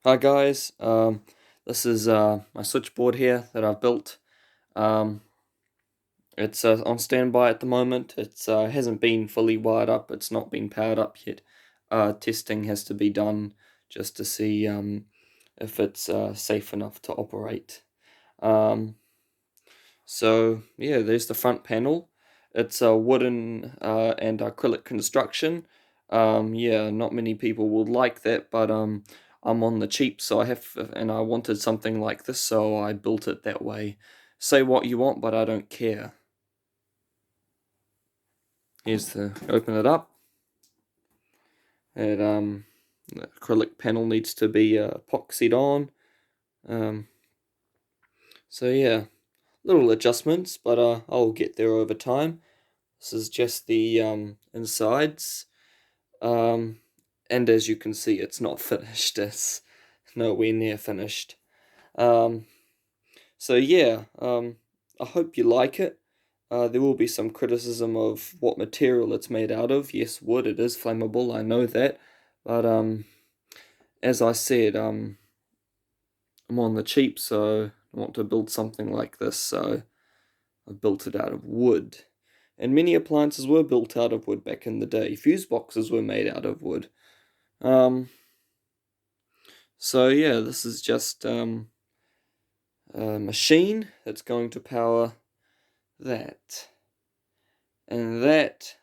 Hi guys, this is my switchboard here that I've built. Um, it's on standby at the moment. It hasn't been fully wired up. It's not been powered up yet. Testing has to be done just to see if it's safe enough to operate. Um, so yeah, there's the front panel. It's a wooden and acrylic construction. Yeah, not many people would like that, but I'm on the cheap, so and I wanted something like this, so I built it that way. Say what you want, but I don't care. Here's the open it up. And the acrylic panel needs to be epoxied on. Um, so yeah, little adjustments, but I'll get there over time. This is just the insides. Um, and as you can see, it's not finished. It's nowhere near finished. Um, so yeah, I hope you like it. There will be some criticism of what material it's made out of. Yes, wood. It is flammable. I know that, but as I said, I'm on the cheap, so I want to build something like this. So I built it out of wood. And many appliances were built out of wood back in the day. Fuse boxes were made out of wood. Um, so yeah, this is just a machine that's going to power that. And that,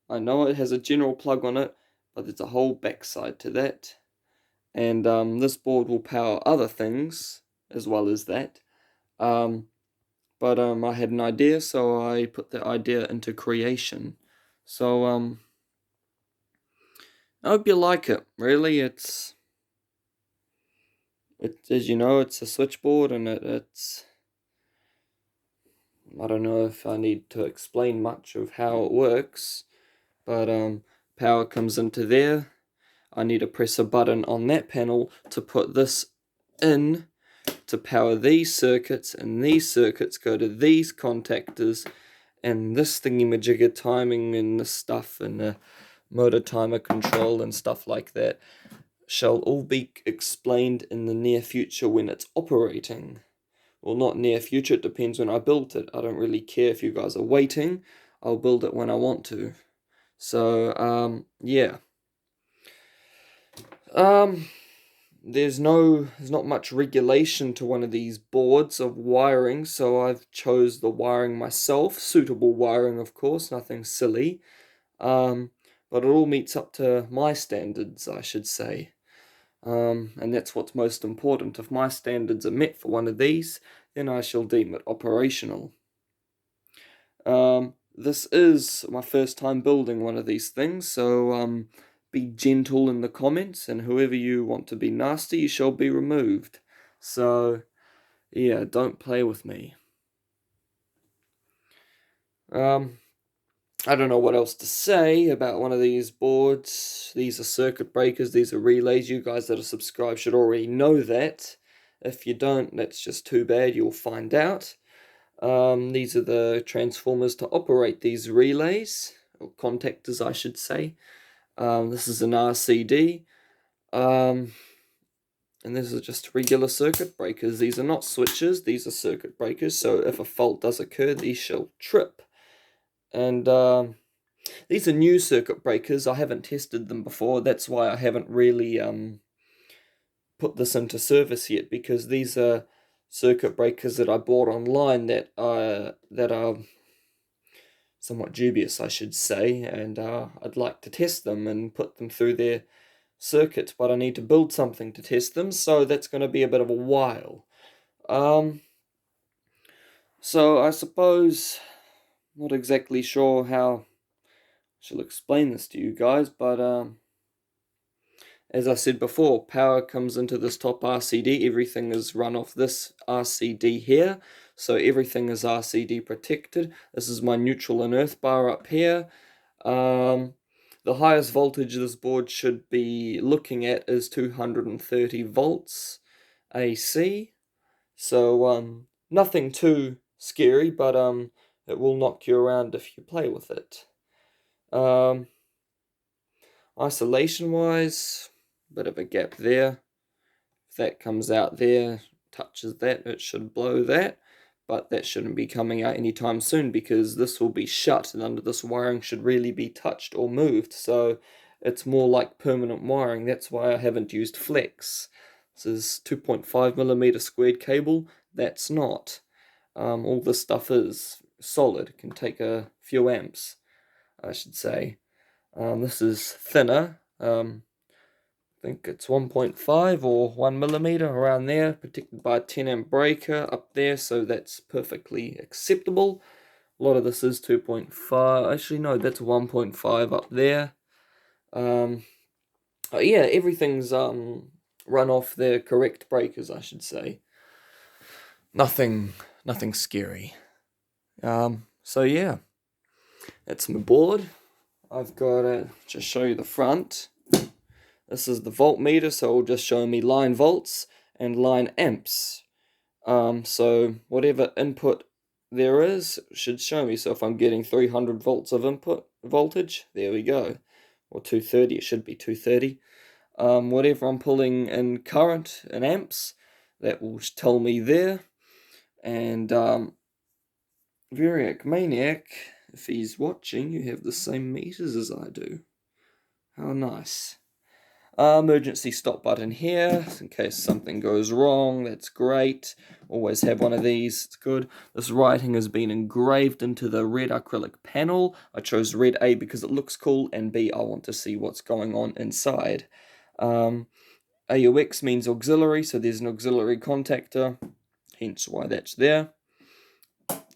I know it has a general plug on it, but there's a whole backside to that. And this board will power other things as well as that. Um, but I had an idea, so I put the idea into creation. So I hope you like it. Really, as you know, it's a switchboard, and it's I don't know if I need to explain much of how it works, but power comes into there. I need to press a button on that panel to put this in to power these circuits, and these circuits go to these contactors, and this thingy-majigger timing and this stuff, and the motor timer control and stuff like that shall all be explained in the near future when it's operating. Well, not near future, it depends when I build it. I don't really care if you guys are waiting. I'll build it when I want to. So, yeah. Um, there's not much regulation to one of these boards of wiring, so I've chose the wiring myself. Suitable wiring, of course, nothing silly. Um, but it all meets up to my standards, I should say. And that's what's most important. If my standards are met for one of these, then I shall deem it operational. This is my first time building one of these things, so be gentle in the comments, and whoever you want to be nasty, you shall be removed. So, yeah, don't play with me. Um, I don't know what else to say about one of these boards. These are circuit breakers, these are relays. You guys that are subscribed should already know that. If you don't, that's just too bad, you'll find out. These are the transformers to operate these relays, or contactors, I should say. This is an RCD. Um, and this is just regular circuit breakers. These are not switches, these are circuit breakers. So if a fault does occur, these shall trip. And these are new circuit breakers. I haven't tested them before. That's why I haven't really put this into service yet, because these are circuit breakers that I bought online that are somewhat dubious, I should say, and I'd like to test them and put them through their circuits, but I need to build something to test them, so that's going to be a bit of a while. Um, so I suppose, not exactly sure how I shall explain this to you guys, but as I said before, power comes into this top RCD. Everything is run off this RCD here. So everything is RCD protected. This is my neutral and earth bar up here. The highest voltage this board should be looking at is 230 volts AC. So nothing too scary, but it will knock you around if you play with it. Isolation wise, bit of a gap there. If that comes out there, touches that, it should blow that. But that shouldn't be coming out anytime soon because this will be shut, and under this wiring should really be touched or moved. So it's more like permanent wiring. That's why I haven't used flex. This is 2.5mm squared cable. That's not. All this stuff is solid. It can take a few amps, I should say. This is thinner. I think it's 1.5 or 1mm around there, protected by a 10 amp breaker up there, so that's perfectly acceptable. A lot of this is 2.5. Actually, no, that's 1.5 up there. Yeah, everything's run off their correct breakers, I should say. Nothing scary. So yeah, that's my board. I've got to just show you the front. This is the voltmeter, so it'll just show me line volts and line amps. So whatever input there is should show me. So if I'm getting 300 volts of input voltage, there we go. Or 230, it should be 230. Whatever I'm pulling in current in amps, that will tell me there. And Variac Maniac, if he's watching, you have the same meters as I do. How nice. Emergency stop button here, in case something goes wrong. That's great. Always have one of these, it's good. This writing has been engraved into the red acrylic panel. I chose red A because it looks cool, and B, I want to see what's going on inside. AUX means auxiliary, so there's an auxiliary contactor, hence why that's there.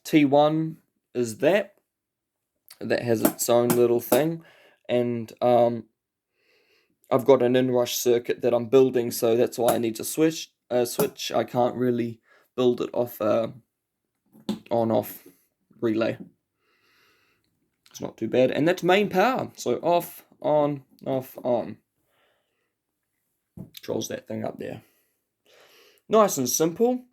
T1 is that has its own little thing, and I've got an inrush circuit that I'm building, so that's why I need to switch. I can't really build it off on-off relay. It's not too bad, and that's main power. So off, on, off, on. Controls that thing up there. Nice and simple.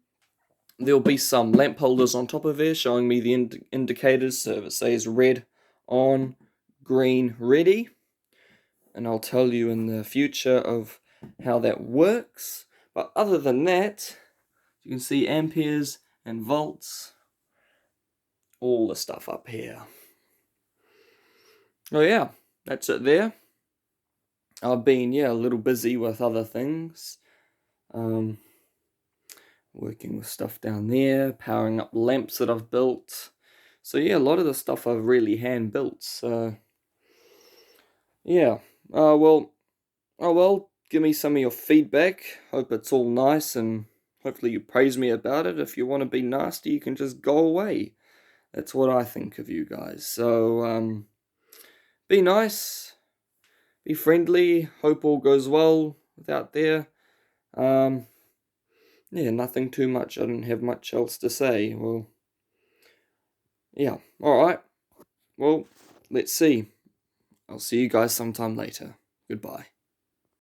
There'll be some lamp holders on top of here showing me the indicators. So it says red, on, green, ready. And I'll tell you in the future of how that works. But other than that, you can see amperes and volts, all the stuff up here. Oh yeah, that's it there. I've been, a little busy with other things. Working with stuff down there, powering up lamps that I've built. So yeah, a lot of the stuff I've really hand built. So yeah. Well, give me some of your feedback. Hope it's all nice, and hopefully you praise me about it. If you want to be nasty, you can just go away. That's what I think of you guys. So, be nice, be friendly, hope all goes well without there. Yeah, nothing too much. I don't have much else to say. Well, yeah, alright. Well, let's see. I'll see you guys sometime later. Goodbye.